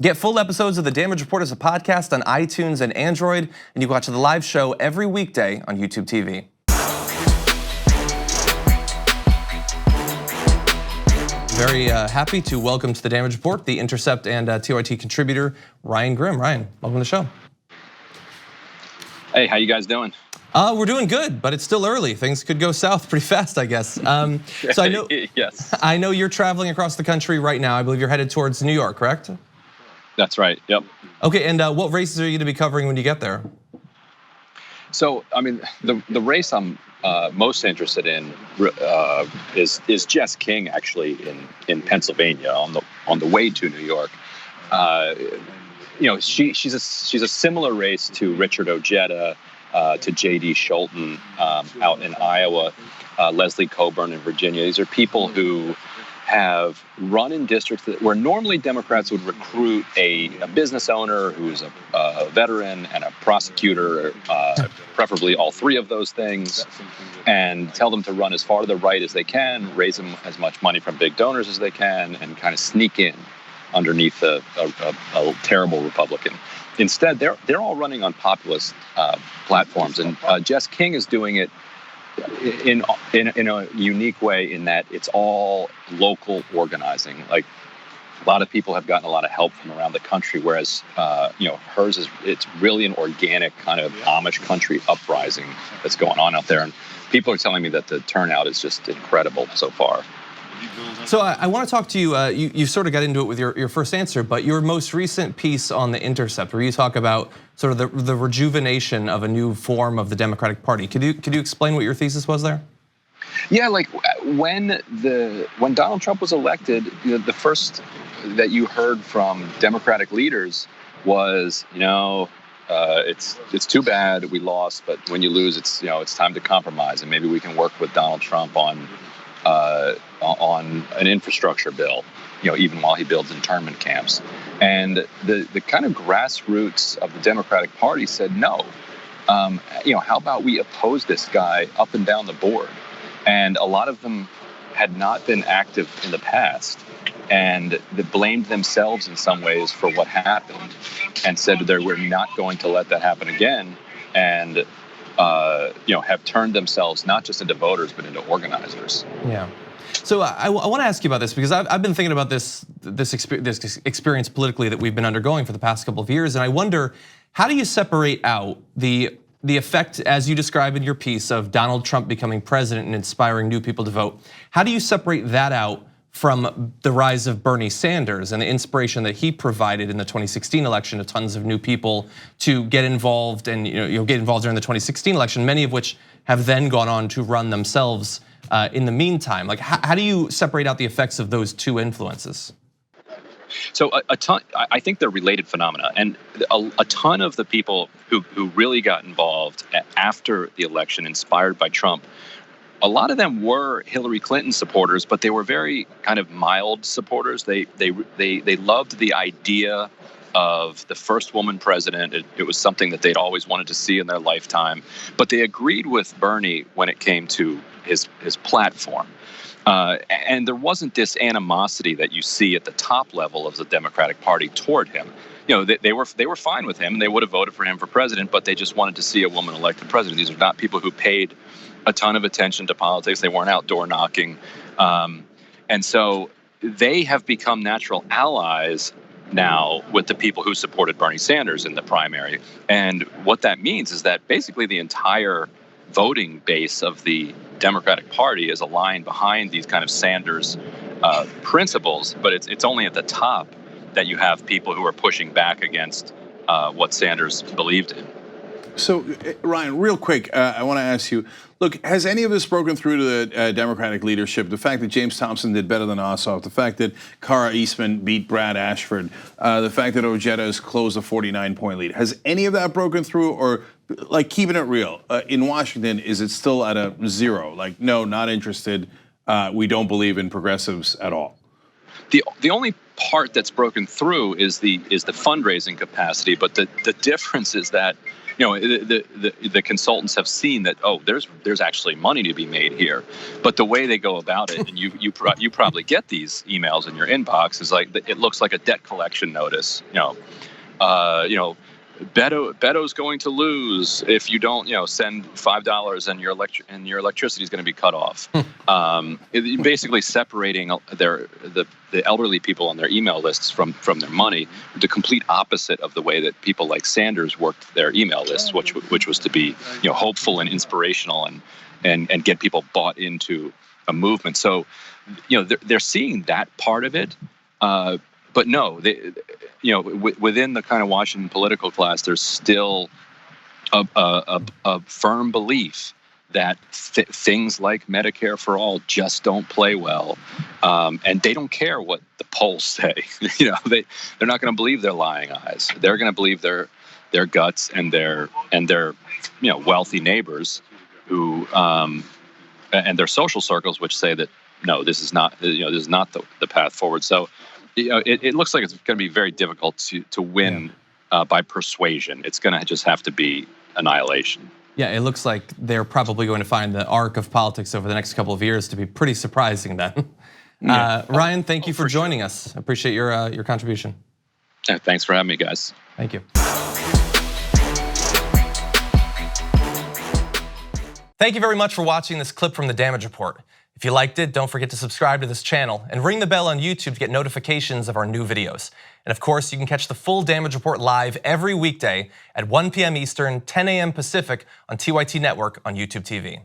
Get full episodes of The Damage Report as a podcast on iTunes and Android, and you can watch the live show every weekday on YouTube TV. Very happy to welcome to The Damage Report The Intercept and TYT contributor Ryan Grimm. Ryan, welcome to the show. Hey, how you guys doing? We're doing good, but it's still early. Things could go south pretty fast, I guess. So I know, yes. I know you're traveling across the country right now. I believe you're headed towards New York, correct? That's right, yep. Okay, and what races are you going to be covering when you get there? So, I mean, the race I'm most interested in is Jess King, actually, in Pennsylvania on the way to New York. You know, she's a similar race to Richard Ojeda, to J.D. Scholten out in Iowa, Leslie Coburn in Virginia. These are people who have run in districts where normally Democrats would recruit a business owner who's a veteran and a prosecutor, preferably all three of those things, and tell them to run as far to the right as they can, raise them as much money from big donors as they can, and kind of sneak in underneath a terrible Republican. Instead, they're all running on populist platforms, and Jess King is doing it in a unique way in that it's all local organizing. Like, a lot of people have gotten a lot of help from around the country, whereas hers it's really an organic kind of Amish country uprising that's going on out there, and people are telling me that the turnout is just incredible so far. So I want to talk to you. You sort of got into it with your first answer, but your most recent piece on The Intercept, where you talk about sort of the rejuvenation of a new form of the Democratic Party. Could you explain what your thesis was there? Yeah, like when Donald Trump was elected, the first that you heard from Democratic leaders was, it's too bad we lost, but when you lose, it's time to compromise, and maybe we can work with Donald Trump on an infrastructure bill, even while he builds internment camps. And the kind of grassroots of the Democratic Party said no. How about we oppose this guy up and down the board? And a lot of them had not been active in the past, and they blamed themselves in some ways for what happened, and said that we're not going to let that happen again, and have turned themselves not just into voters but into organizers. Yeah. So I want to ask you about this, because I've been thinking about this experience politically that we've been undergoing for the past couple of years, and I wonder, how do you separate out the effect, as you describe in your piece, of Donald Trump becoming president and inspiring new people to vote? How do you separate that out from the rise of Bernie Sanders and the inspiration that he provided in the 2016 election to tons of new people to get involved and get involved during the 2016 election, many of which have then gone on to run themselves in the meantime? Like, how do you separate out the effects of those two influences? So I think they're related phenomena, and a ton of the people who really got involved after the election, inspired by Trump, a lot of them were Hillary Clinton supporters, but they were very kind of mild supporters. They loved the idea of the first woman president. It was something that they'd always wanted to see in their lifetime, but they agreed with Bernie when it came to his platform. And there wasn't this animosity that you see at the top level of the Democratic Party toward him. They were fine with him. They would have voted for him for president, but they just wanted to see a woman elected president. These are not people who paid a ton of attention to politics. They weren't out door knocking. And so they have become natural allies now with the people who supported Bernie Sanders in the primary. And what that means is that basically the entire voting base of the Democratic Party is aligned behind these kind of Sanders principles, but it's only at the top that you have people who are pushing back against what Sanders believed in. So, Ryan, real quick, I want to ask you, look, has any of this broken through to the Democratic leadership? The fact that James Thompson did better than Ossoff, the fact that Kara Eastman beat Brad Ashford, the fact that Ojeda has closed a 49-point lead, has any of that broken through? Or, like, keeping it real, in Washington, is it still at a zero? Like, no, not interested, we don't believe in progressives at all? The only part that's broken through is the fundraising capacity, but the difference is that the consultants have seen that there's actually money to be made here, but the way they go about it, and you probably get these emails in your inbox, is like it looks like a debt collection notice. Beto's going to lose if you don't, send $5 and your electricity is going to be cut off. Basically separating the elderly people on their email lists from their money, the complete opposite of the way that people like Sanders worked their email lists, which was to be hopeful and inspirational and get people bought into a movement. So they're seeing that part of it. But no, within the kind of Washington political class, there's still a firm belief that things like Medicare for all just don't play well, and they don't care what the polls say. They're not going to believe their lying eyes. They're going to believe their guts and their wealthy neighbors who and their social circles, which say that no, this is not the path forward. So. It looks like it's going to be very difficult to win by persuasion. It's going to just have to be annihilation. Yeah, it looks like they're probably going to find the arc of politics over the next couple of years to be pretty surprising then. Ryan, thank you for joining us. I appreciate your contribution. Thanks for having me, guys. Thank you. Thank you very much for watching this clip from The Damage Report. If you liked it, don't forget to subscribe to this channel and ring the bell on YouTube to get notifications of our new videos. And of course, you can catch the full Damage Report live every weekday at 1 p.m. Eastern, 10 a.m. Pacific on TYT Network on YouTube TV.